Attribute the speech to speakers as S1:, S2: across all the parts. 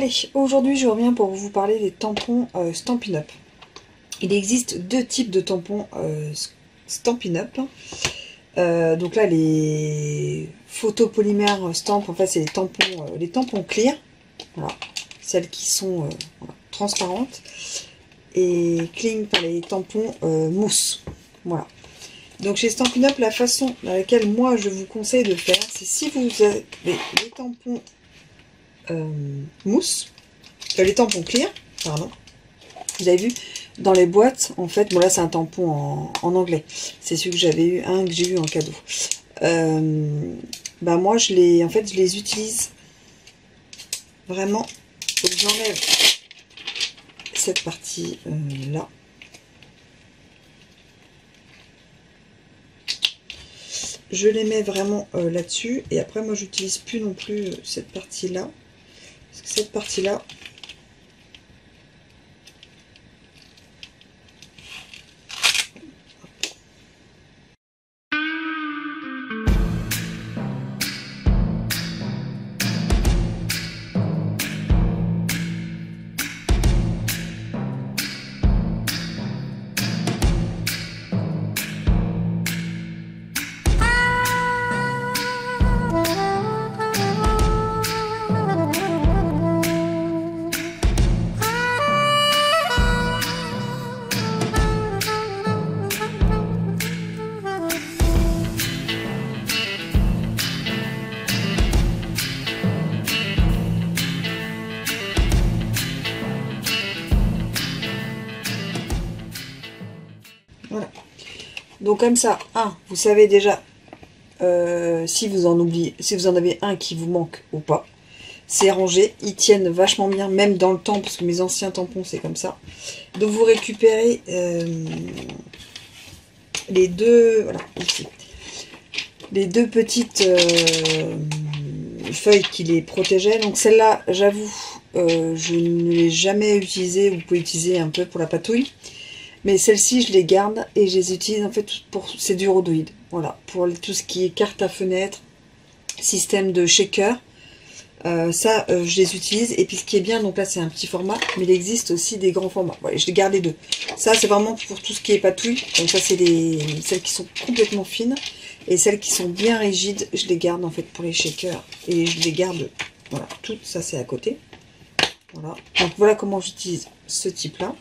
S1: Allez, aujourd'hui je reviens pour vous parler des tampons Stampin' Up. Il existe deux types de tampons Stampin' Up. Donc là, les photopolymères Stamp, en fait, c'est les tampons clear. Voilà, celles qui sont voilà, transparentes. Et cling par les tampons mousse. Voilà. Donc chez Stampin' Up, la façon dans laquelle moi je vous conseille de faire, c'est si vous avez les tampons mousse, les tampons clear, pardon. Vous avez vu dans les boîtes, en fait, bon là c'est un tampon en anglais. C'est celui que j'avais eu, que j'ai eu en cadeau. Bah moi je les utilise vraiment. Donc j'enlève cette partie là. Je les mets vraiment là-dessus. Et après, moi, j'utilise plus non plus cette partie-là. Parce que cette partie-là, voilà. Donc comme ça, vous savez déjà si vous en avez un qui vous manque ou pas. C'est rangé, ils tiennent vachement bien, même dans le temps, parce que mes anciens tampons c'est comme ça. Donc vous récupérez les deux, voilà, ici, les deux petites feuilles qui les protégeaient. Donc celle-là, j'avoue, je ne l'ai jamais utilisée. Vous pouvez utiliser un peu pour la patouille. Mais celles-ci, je les garde et je les utilise en fait pour... C'est du rhodoïde. Voilà, pour tout ce qui est carte à fenêtre, système de shaker. Je les utilise. Et puis ce qui est bien, donc là c'est un petit format, mais il existe aussi des grands formats. Ouais, je les garde les deux. Ça c'est vraiment pour tout ce qui est patouille. Donc ça c'est celles qui sont complètement fines. Et celles qui sont bien rigides, je les garde en fait pour les shakers. Et je les garde, voilà, tout ça c'est à côté. Voilà, donc voilà comment j'utilise ce type-là.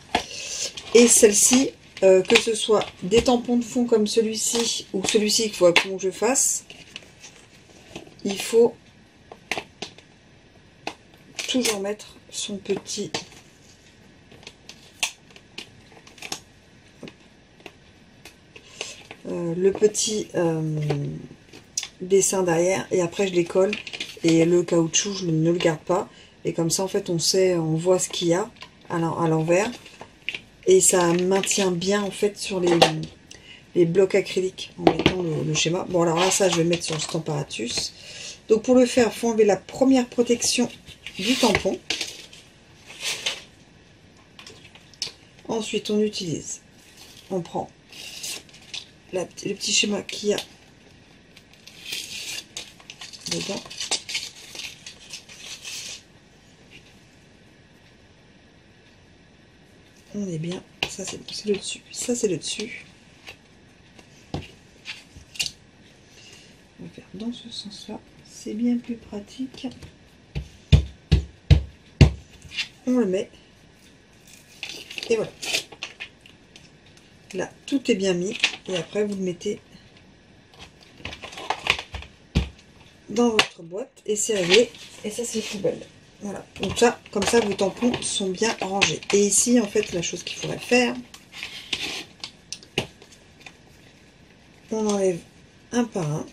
S1: Et celle-ci, que ce soit des tampons de fond comme celui-ci, ou celui-ci qu'il faut absolument que je fasse, il faut toujours mettre son petit... le petit dessin derrière, et après je les colle, et le caoutchouc je ne le garde pas, et comme ça en fait on voit ce qu'il y a à l'envers, et ça maintient bien en fait sur les blocs acryliques en mettant le schéma. Bon alors là ça je vais le mettre sur le Stamparatus. Donc pour le faire, il faut enlever la première protection du tampon. Ensuite on prend le petit schéma qu'il y a dedans. On est bien, ça c'est le dessus, ça c'est le dessus. On va faire dans ce sens-là, c'est bien plus pratique. On le met, et voilà. Là, tout est bien mis, et après vous le mettez dans votre boîte, et c'est réglé, et ça c'est poubelle. Voilà, donc ça, comme ça, vos tampons sont bien rangés. Et ici, en fait, la chose qu'il faudrait faire, on enlève un par un.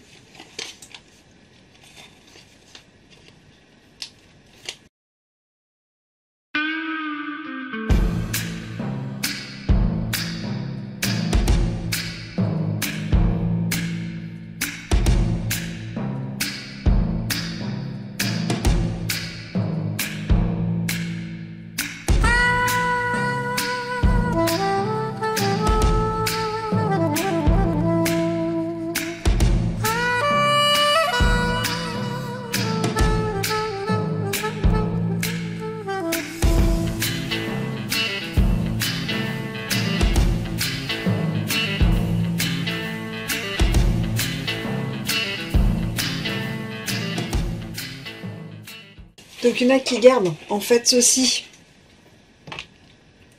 S1: Donc il y en a qui gardent en fait ceci,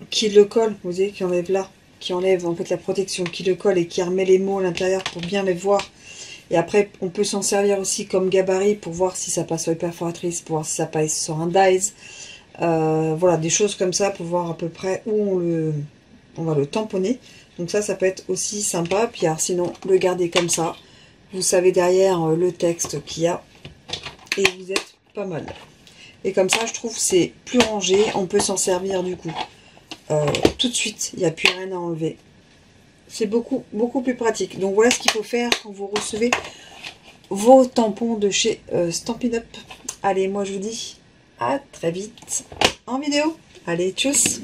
S1: qui le colle, vous voyez, qui enlève là, qui enlève en fait la protection, qui le colle et qui remet les mots à l'intérieur pour bien les voir. Et après, on peut s'en servir aussi comme gabarit pour voir si ça passe sur les perforatrices, pour voir si ça passe sur un dies. Voilà, des choses comme ça pour voir à peu près où on va le tamponner. Donc ça peut être aussi sympa. Puis alors, sinon, le garder comme ça. Vous savez derrière le texte qu'il y a. Et vous êtes pas mal. Et comme ça, je trouve c'est plus rangé. On peut s'en servir du coup tout de suite. Il n'y a plus rien à enlever. C'est beaucoup plus pratique. Donc voilà ce qu'il faut faire quand vous recevez vos tampons de chez Stampin' Up. Allez, moi je vous dis à très vite en vidéo. Allez, tchuss!